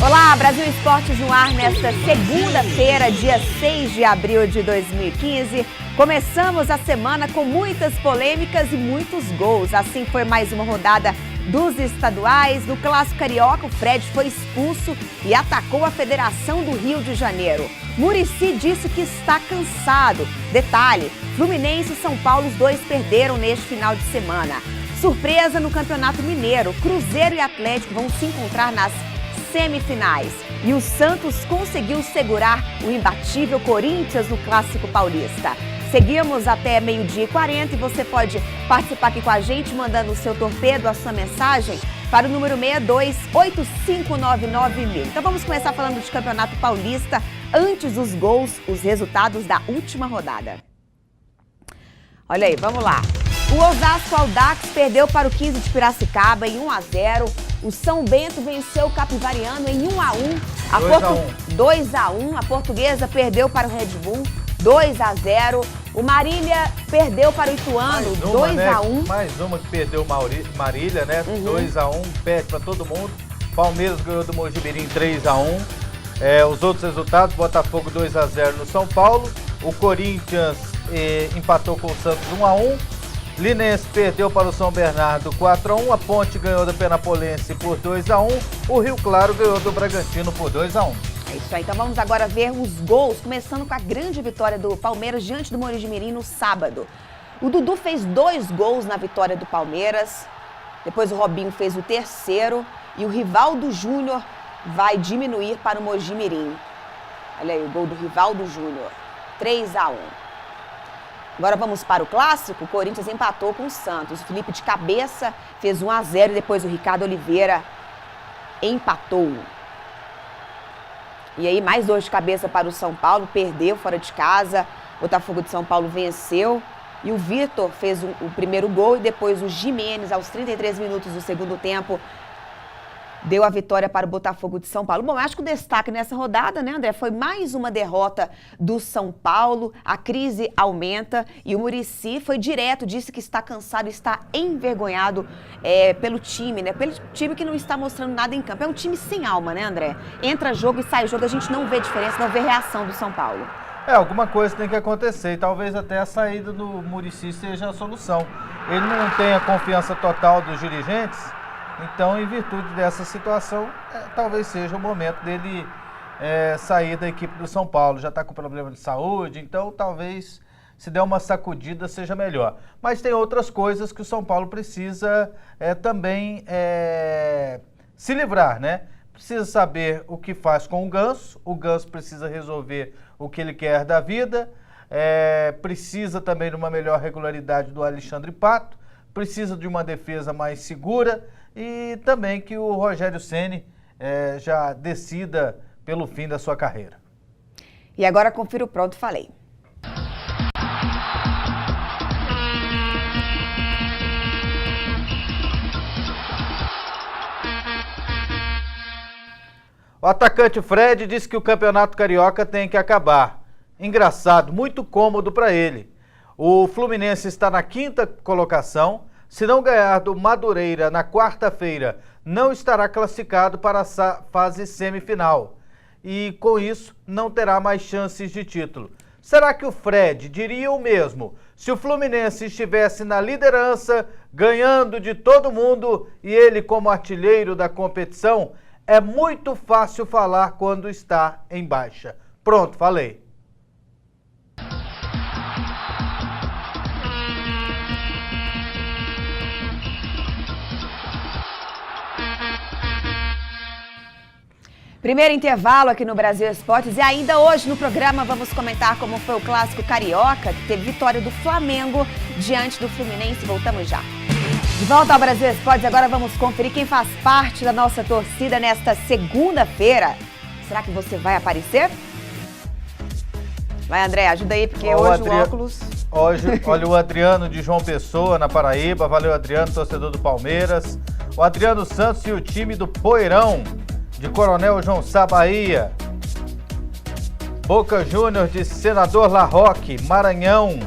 Olá, Brasil Esportes no ar nesta segunda-feira, dia 6 de abril de 2015. Começamos a semana com muitas polêmicas e muitos gols. Assim foi mais uma rodada dos estaduais. No Clássico Carioca, o Fred foi expulso e atacou a Federação do Rio de Janeiro. Muricy disse que está cansado. Detalhe, Fluminense e São Paulo, os dois perderam neste final de semana. Surpresa no Campeonato Mineiro, Cruzeiro e Atlético vão se encontrar nas semifinais. E o Santos conseguiu segurar o imbatível Corinthians no Clássico Paulista. Seguimos até 12h40 e você pode participar aqui com a gente mandando o seu torpedo, a sua mensagem para o número 6285991000. Então vamos começar falando de Campeonato Paulista. Antes dos gols, os resultados da última rodada. Olha aí, vamos lá. O Osasco Audax perdeu para o 15 de Piracicaba em 1-0. O São Bento venceu o Capivariano em 1-1. 2-1. A Portuguesa perdeu para o Red Bull 2-0. O Marília perdeu para o Ituano 2-1. Mais uma que perdeu o Marília, né? 2-1, perde para todo mundo. Palmeiras ganhou do Mojimirim 3-1. Os outros resultados, Botafogo 2-0 no São Paulo. O Corinthians empatou com o Santos 1-1. Linense perdeu para o São Bernardo 4-1, a Ponte ganhou da Penapolense por 2-1, o Rio Claro ganhou do Bragantino por 2-1. É isso aí, então vamos agora ver os gols, começando com a grande vitória do Palmeiras diante do Mojimirim no sábado. O Dudu fez 2 gols na vitória do Palmeiras, depois o Robinho fez o terceiro e o Rivaldo Júnior vai diminuir para o Mojimirim. Olha aí o gol do Rivaldo Júnior, 3-1. Agora vamos para o Clássico. O Corinthians empatou com o Santos. O Felipe de cabeça fez 1-0 e depois o Ricardo Oliveira empatou. E aí mais 2 de cabeça para o São Paulo, perdeu fora de casa. O Botafogo de São Paulo venceu. E o Vitor fez o primeiro gol e depois o Jimenez, aos 33 minutos do segundo tempo, deu a vitória para o Botafogo de São Paulo. Bom, acho que o destaque nessa rodada, né, André, foi mais uma derrota do São Paulo. A crise aumenta e o Muricy foi direto, disse que está cansado, está envergonhado pelo time, né? Pelo time que não está mostrando nada em campo. É um time sem alma, né, André? Entra jogo e sai jogo, a gente não vê diferença, não vê reação do São Paulo. Alguma coisa tem que acontecer e talvez até a saída do Muricy seja a solução. Ele não tem a confiança total dos dirigentes. Então, em virtude dessa situação, talvez seja o momento dele sair da equipe do São Paulo. Já está com problema de saúde, então talvez se der uma sacudida seja melhor. Mas tem outras coisas que o São Paulo precisa também se livrar, né? Precisa saber o que faz com o Ganso precisa resolver o que ele quer da vida, precisa também de uma melhor regularidade do Alexandre Pato, precisa de uma defesa mais segura, e também que o Rogério Ceni já decida pelo fim da sua carreira. E agora confira o Pronto Falei. O atacante Fred disse que o Campeonato Carioca tem que acabar. Engraçado, muito cômodo para ele. O Fluminense está na 5ª colocação. Se não ganhar do Madureira na quarta-feira, não estará classificado para a fase semifinal. E, com isso, não terá mais chances de título. Será que o Fred diria o mesmo se o Fluminense estivesse na liderança, ganhando de todo mundo e ele como artilheiro da competição? É muito fácil falar quando está em baixa. Pronto, falei. Primeiro intervalo aqui no Brasil Esportes e ainda hoje no programa vamos comentar como foi o Clássico Carioca, que teve vitória do Flamengo diante do Fluminense. Voltamos já. De volta ao Brasil Esportes, agora vamos conferir quem faz parte da nossa torcida nesta segunda-feira. Será que você vai aparecer? Vai, André, ajuda aí, porque hoje o óculos... Hoje, olha o Adriano de João Pessoa, na Paraíba. Valeu, Adriano, torcedor do Palmeiras. O Adriano Santos e o time do Poeirão, de Coronel João Sá, Bahia. Boca Júnior de Senador La Roque, Maranhão.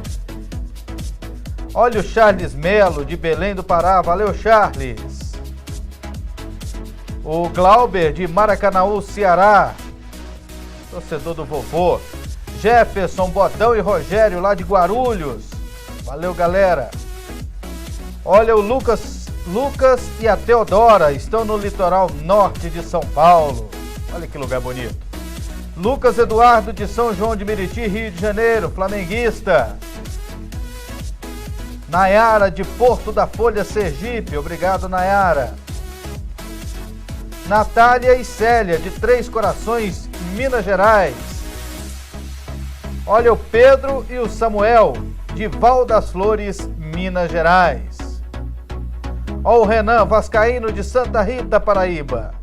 Olha o Charles Melo, de Belém do Pará. Valeu, Charles. O Glauber de Maracanaú, Ceará, torcedor do vovô. Jefferson, Bodão e Rogério lá de Guarulhos. Valeu, galera. Olha, o Lucas e a Teodora estão no litoral norte de São Paulo. Olha que lugar bonito. Lucas Eduardo de São João de Meriti, Rio de Janeiro, flamenguista. Nayara de Porto da Folha, Sergipe. Obrigado, Nayara. Natália e Célia de Três Corações, Minas Gerais. Olha, o Pedro e o Samuel de Val das Flores, Minas Gerais. Olha o Renan Vascaíno de Santa Rita, Paraíba.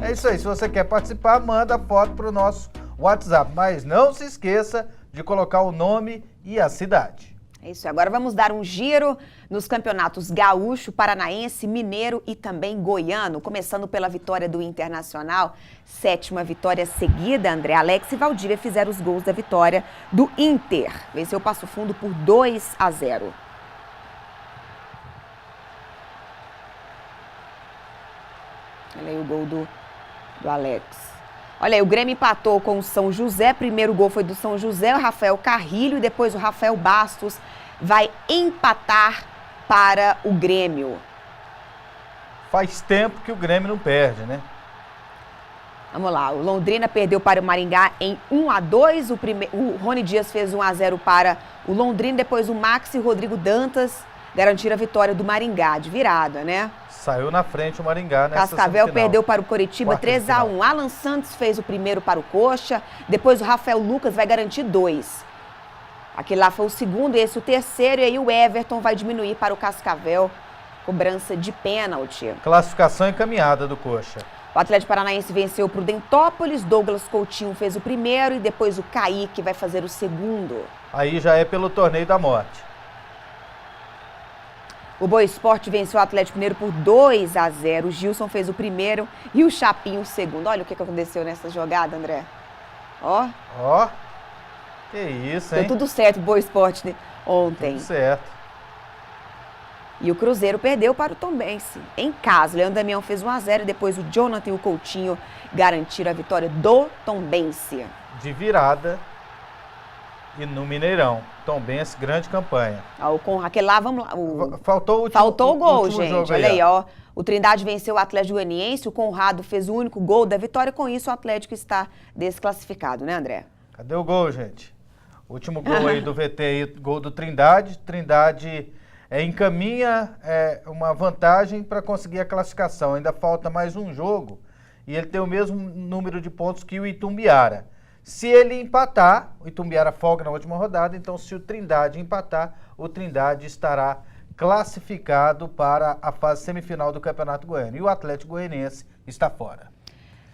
É isso aí, se você quer participar, manda foto para o nosso WhatsApp, mas não se esqueça de colocar o nome e a cidade. É isso, agora vamos dar um giro nos campeonatos gaúcho, paranaense, mineiro e também goiano, começando pela vitória do Internacional, 7ª vitória seguida. André, Alex e Valdívia fizeram os gols da vitória do Inter, venceu o Passo Fundo por 2-0. Olha aí o gol do Alex. Olha aí, o Grêmio empatou com o São José. Primeiro gol foi do São José, o Rafael Carrilho, e depois o Rafael Bastos vai empatar para o Grêmio. Faz tempo que o Grêmio não perde, né? Vamos lá, o Londrina perdeu para o Maringá em 1-2. O Rony Dias fez 1-0 para o Londrina, depois o Max e o Rodrigo Dantas garantiram a vitória do Maringá, de virada, né? Saiu na frente o Maringá nessa Cascavel semifinal. perdeu para o Coritiba 3-1. Alan Santos fez o primeiro para o Coxa. Depois o Rafael Lucas vai garantir 2. Aquele lá foi o segundo, esse o terceiro. E aí o Everton vai diminuir para o Cascavel. Cobrança de pênalti. Classificação encaminhada do Coxa. O Atlético Paranaense venceu o Prudentópolis. Douglas Coutinho fez o primeiro. E depois o Kaique vai fazer o segundo. Aí já é pelo torneio da morte. O Boa Esporte venceu o Atlético Mineiro por 2-0. O Gilson fez o primeiro e o Chapinho o segundo. Olha o que aconteceu nessa jogada, André. Ó. Ó. Que isso, hein? Deu tudo certo o Boa Esporte ontem. Tudo certo. E o Cruzeiro perdeu para o Tombense. Em casa, o Leandro Damião fez 1-0 e depois o Jonathan e o Coutinho garantiram a vitória do Tombense. De virada e no Mineirão. Tombense, grande campanha. Aquele lá, vamos lá. Faltou o gol, gente. Olha aí, ó. O Trindade venceu o Atlético Goianiense, o Conrado fez o único gol da vitória. Com isso, o Atlético está desclassificado, né, André? Cadê o gol, gente? Último gol aí do VT, gol do Trindade. Trindade encaminha uma vantagem para conseguir a classificação. Ainda falta mais um jogo e ele tem o mesmo número de pontos que o Itumbiara. Se ele empatar, o Itumbiara folga na última rodada, então se o Trindade empatar, o Trindade estará classificado para a fase semifinal do Campeonato Goiano. E o Atlético Goianiense está fora.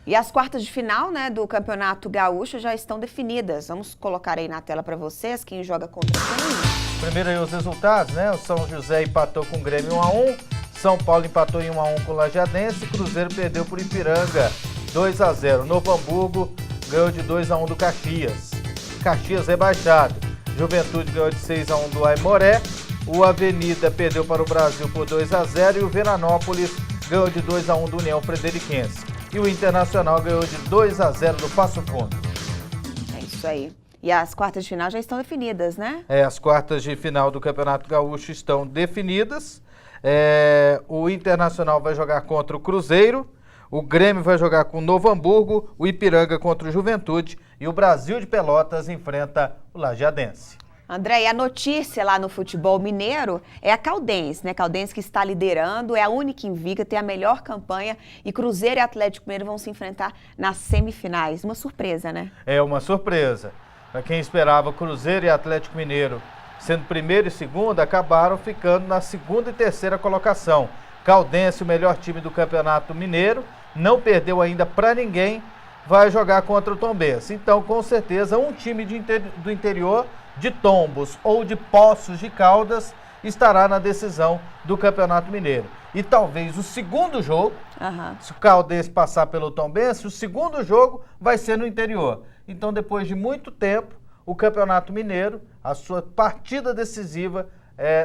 E as quartas de final, né, do Campeonato Gaúcho já estão definidas. Vamos colocar aí na tela para vocês quem joga contra quem. Primeiro aí os resultados, né? O São José empatou com o Grêmio 1-1, São Paulo empatou em 1-1 com o Lajadense, Cruzeiro perdeu por Ipiranga 2-0. Novo Hamburgo ganhou de 2-1 do Caxias. Caxias rebaixado. Juventude ganhou de 6-1 do Aimoré. O Avenida perdeu para o Brasil por 2-0 e o Veranópolis ganhou de 2-1 do União Frederiquense. E o Internacional ganhou de 2-0 do Passo Fundo. É isso aí. E as quartas de final já estão definidas, né? As quartas de final do Campeonato Gaúcho estão definidas. O Internacional vai jogar contra o Cruzeiro, o Grêmio vai jogar com o Novo Hamburgo, o Ipiranga contra o Juventude e o Brasil de Pelotas enfrenta o Lajeadense. André, e a notícia lá no futebol mineiro é a Caldense, né? Caldense que está liderando, é a única invicta, tem a melhor campanha e Cruzeiro e Atlético Mineiro vão se enfrentar nas semifinais. Uma surpresa, né? É uma surpresa. Para quem esperava Cruzeiro e Atlético Mineiro sendo primeiro e segundo, acabaram ficando na segunda e terceira colocação. Caldense, o melhor time do Campeonato Mineiro, não perdeu ainda para ninguém, vai jogar contra o Tombense. Então, com certeza, um time do interior de Tombos ou de Poços de Caldas estará na decisão do Campeonato Mineiro. E talvez o segundo jogo, se o Caldense passar pelo Tombense, o segundo jogo vai ser no interior. Então, depois de muito tempo, o Campeonato Mineiro, a sua partida decisiva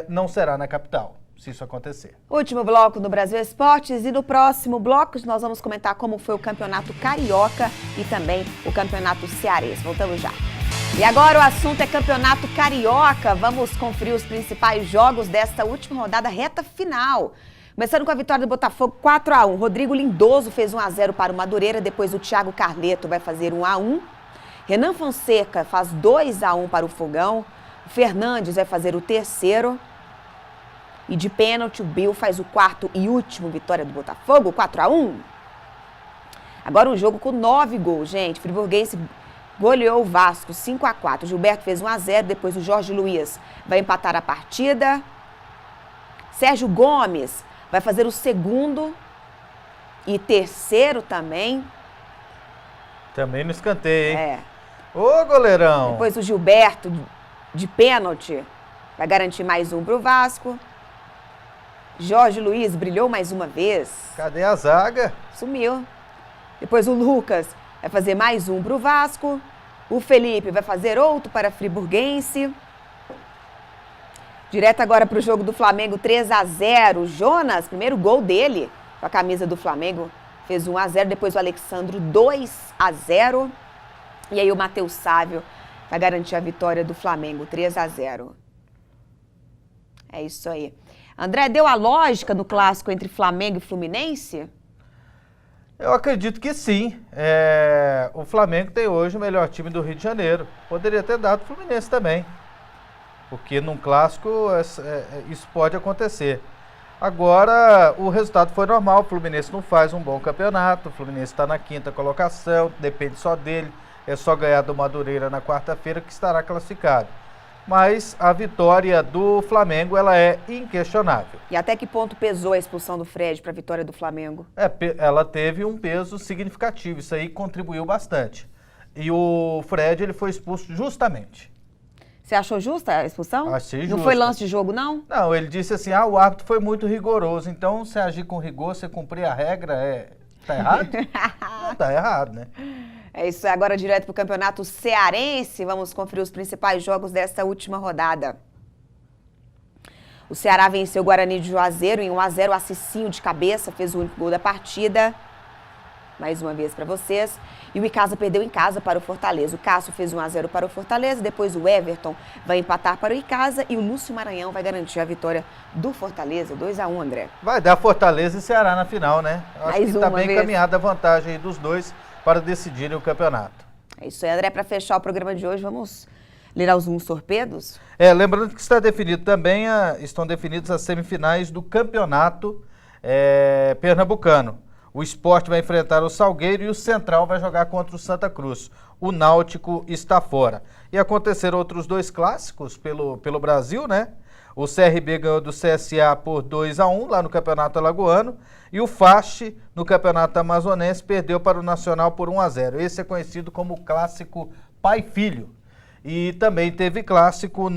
não será na capital. se isso acontecer. Último bloco do Brasil Esportes e no próximo bloco nós vamos comentar como foi o Campeonato Carioca e também o Campeonato Cearense. Voltamos já. E agora o assunto é Campeonato Carioca. Vamos conferir os principais jogos desta última rodada reta final. Começando com a vitória do Botafogo 4-1. Rodrigo Lindoso fez 1-0 para o Madureira, depois o Thiago Carleto vai fazer 1-1. Renan Fonseca faz 2-1 para o Fogão. O Fernandes vai fazer o terceiro. E de pênalti, o Bill faz o quarto e último vitória do Botafogo, 4-1. Agora um jogo com 9 gols, gente. Friburguense goleou o Vasco, 5-4. Gilberto fez 1-0, depois o Jorge Luiz vai empatar a partida. Sérgio Gomes vai fazer o segundo e terceiro também. Também no escanteio, hein? É. Ô, goleirão! Depois o Gilberto, de pênalti, vai garantir mais um para o Vasco. Jorge Luiz brilhou mais uma vez. Cadê a zaga? Sumiu. Depois o Lucas vai fazer mais um para o Vasco. O Felipe vai fazer outro para a Friburguense. Direto agora para o jogo do Flamengo, 3-0. Jonas, primeiro gol dele com a camisa do Flamengo, fez 1-0. Depois o Alexandro, 2-0. E aí o Matheus Sávio vai garantir a vitória do Flamengo, 3-0. É isso aí. André, deu a lógica no clássico entre Flamengo e Fluminense? Eu acredito que sim. O Flamengo tem hoje o melhor time do Rio de Janeiro. Poderia ter dado o Fluminense também. Porque num clássico isso pode acontecer. Agora, o resultado foi normal. O Fluminense não faz um bom campeonato. O Fluminense está na 5ª colocação. Depende só dele. É só ganhar do Madureira na quarta-feira que estará classificado. Mas a vitória do Flamengo, ela é inquestionável. E até que ponto pesou a expulsão do Fred para a vitória do Flamengo? Ela teve um peso significativo, isso aí contribuiu bastante. E o Fred, ele foi expulso justamente. Você achou justa a expulsão? Achei justa. Não foi lance de jogo, não? Não, ele disse assim, o árbitro foi muito rigoroso, então se agir com rigor, você cumprir a regra, tá errado? Não, tá errado, né? É isso, agora direto para o Campeonato Cearense. Vamos conferir os principais jogos desta última rodada. O Ceará venceu o Guarani de Juazeiro em 1-0. O Assicinho de cabeça fez o único gol da partida. Mais uma vez para vocês. E o Icasa perdeu em casa para o Fortaleza. O Cássio fez 1-0 para o Fortaleza. Depois o Everton vai empatar para o Icasa. E o Lúcio Maranhão vai garantir a vitória do Fortaleza. 2-1, André. Vai dar Fortaleza e Ceará na final, né? Eu acho que está bem vez. encaminhada a vantagem aí dos dois para decidirem o campeonato. É isso aí, André. Para fechar o programa de hoje, vamos ler alguns torpedos? Lembrando que está definido também, estão definidas as semifinais do campeonato pernambucano. O Sport vai enfrentar o Salgueiro e o Central vai jogar contra o Santa Cruz. O Náutico está fora. E aconteceram outros 2 clássicos pelo Brasil, né? O CRB ganhou do CSA por 2-1 lá no Campeonato Alagoano. E o FAST, no Campeonato Amazonense, perdeu para o Nacional por 1-0. Esse é conhecido como clássico pai-filho. E também teve clássico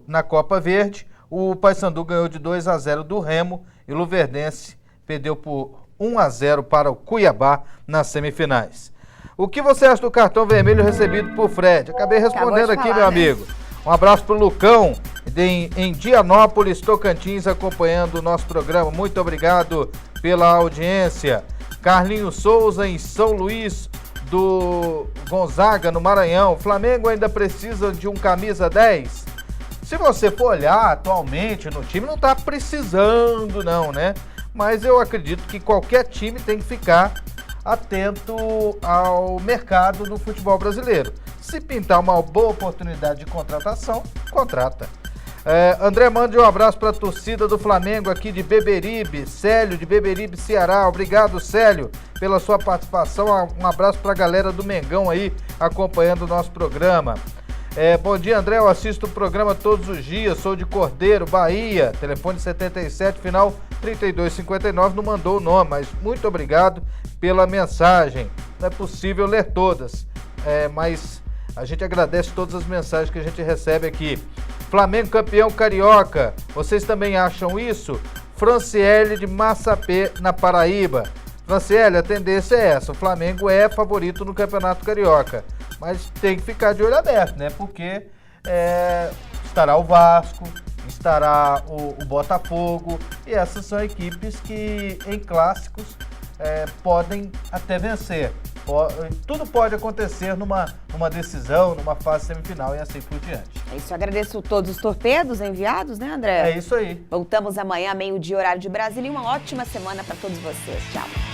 na Copa Verde. O Paysandu ganhou de 2-0 do Remo e o Luverdense perdeu por 1-0 para o Cuiabá nas semifinais. O que você acha do cartão vermelho recebido por Fred? Acabei respondendo aqui, meu amigo. Um abraço para o Lucão, em Dianópolis, Tocantins, acompanhando o nosso programa. Muito obrigado pela audiência. Carlinhos Souza, em São Luís do Gonzaga, no Maranhão. O Flamengo ainda precisa de um camisa 10? Se você for olhar atualmente no time, não está precisando não, né? Mas eu acredito que qualquer time tem que ficar atento ao mercado do futebol brasileiro. Se pintar uma boa oportunidade de contratação, contrata. André, mande um abraço para a torcida do Flamengo aqui de Beberibe, Célio de Beberibe, Ceará. Obrigado, Célio, pela sua participação. Um abraço para a galera do Mengão aí, acompanhando o nosso programa. Bom dia, André, eu assisto o programa todos os dias, sou de Cordeiro, Bahia, telefone 77, final 3259, não mandou o nome, mas muito obrigado pela mensagem. Não é possível ler todas, mas a gente agradece todas as mensagens que a gente recebe aqui. Flamengo campeão carioca, vocês também acham isso? Franciele de Massapê, na Paraíba. Franciele, a tendência é essa, o Flamengo é favorito no Campeonato Carioca, mas tem que ficar de olho aberto, né? Porque estará o Vasco, estará o Botafogo, e essas são equipes que em clássicos podem até vencer. Tudo pode acontecer numa decisão, numa fase semifinal e assim por diante. É isso, agradeço todos os torpedos enviados, né, André? É isso aí. Voltamos amanhã, meio-dia, horário de Brasília, e uma ótima semana para todos vocês. Tchau.